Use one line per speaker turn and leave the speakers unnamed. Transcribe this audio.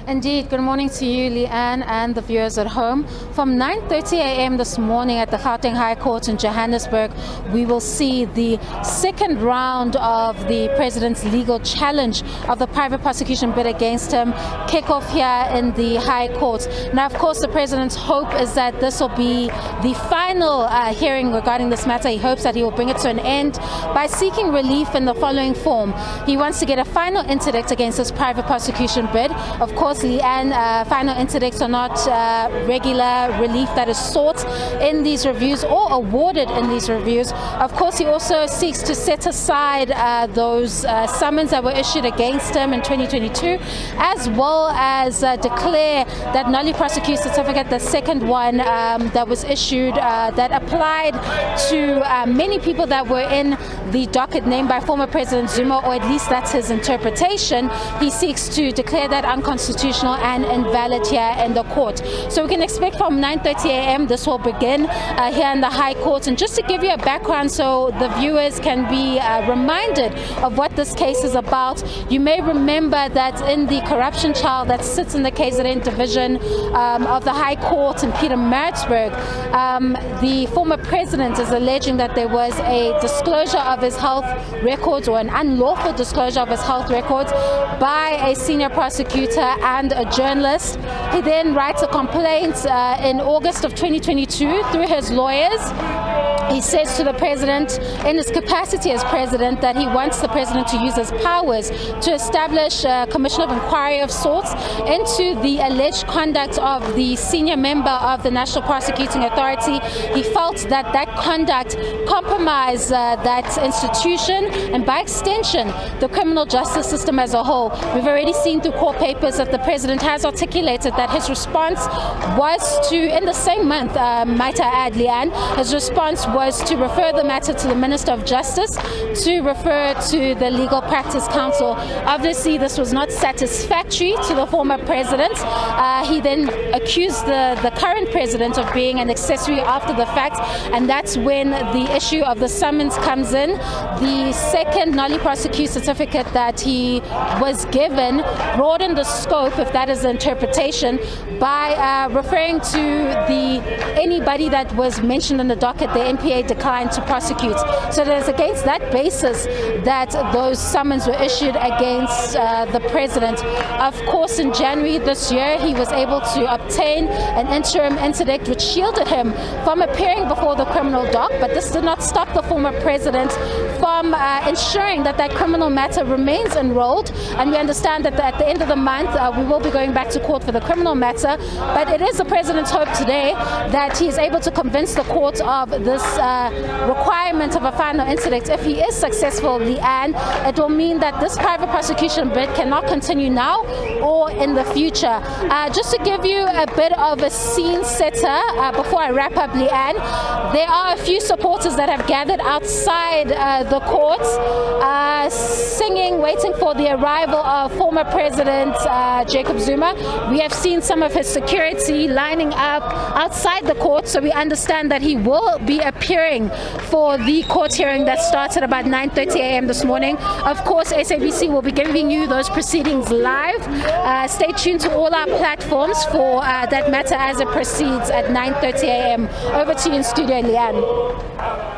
Indeed, good morning to you, Leanne, and the viewers at home. From 9:30 a.m. this morning at the Gauteng High Court in Johannesburg, we will see the second round of the President's legal challenge of the private prosecution bid against him kick off here in the High Court. Now, of course, the President's hope is that this will be the final hearing regarding this matter. He hopes that he will bring it to an end by seeking relief in the following form. He wants to get a final interdict against this private prosecution bid. Of course, Leanne, final interdicts are not regular relief that is sought in these reviews or awarded in these reviews. Of course, he also seeks to set aside those summons that were issued against him in 2022, as well as declare that nulli prosecute certificate, the second one that was issued that applied to many people that were in the docket named by former President Zuma, or at least that's his interpretation. He seeks to declare that unconstitutional and invalid here in the court. So we can expect from 9:30 a.m. this will begin here in the High Court. And just to give you a background so the viewers can be reminded of what this case is about, you may remember that in the corruption trial that sits in the KZN division of the High Court in Pietermaritzburg, the former president is alleging that there was a disclosure of his health records, or an unlawful disclosure of his health records, by a senior prosecutor and a journalist. He then writes a complaint in August of 2022 through his lawyers. He says to the president, in his capacity as president, that he wants the president to use his powers to establish a commission of inquiry of sorts into the alleged conduct of the senior member of the National Prosecuting Authority. He felt that that conduct compromised that institution and, by extension, the criminal justice system as a whole. We've already seen through court papers that the president has articulated that his response was to, in the same month, might I add, Leanne, his response was to refer the matter to the Minister of Justice, to refer to the Legal Practice Council. Obviously, this was not satisfactory to the former president. He then accused the current president of being an accessory after the fact, and that's when the issue of the summons comes in. The second nulli prosecute certificate that he was given broadened the scope, if that is the interpretation, by referring to anybody that was mentioned in the docket. The NPA declined to prosecute. So it is against that basis that those summons were issued against the president. Of course, in January this year, he was able to obtain an interim interdict which shielded him from appearing before the criminal dock, but this did not stop the former president from ensuring that that criminal matter remains enrolled. And we understand that at the end of the month, we will be going back to court for the criminal matter. But it is the president's hope today that he is able to convince the court of this requirement of a final interdict. If he is successful, Leanne, it will mean that this private prosecution bid cannot continue now or in the future. Just to give you a bit of a scene setter before I wrap up, Leanne, there are a few supporters that have gathered outside the court singing, waiting for the arrival of former President Jacob Zuma. We have seen some of his security lining up outside the court, so we understand that he will be appearing for the court hearing that started about 9:30 a.m. this morning. Of course, SABC will be giving you those proceedings live. Stay tuned to all our platforms for that matter as it proceeds at 9:30 a.m. Over to you in studio, Leanne.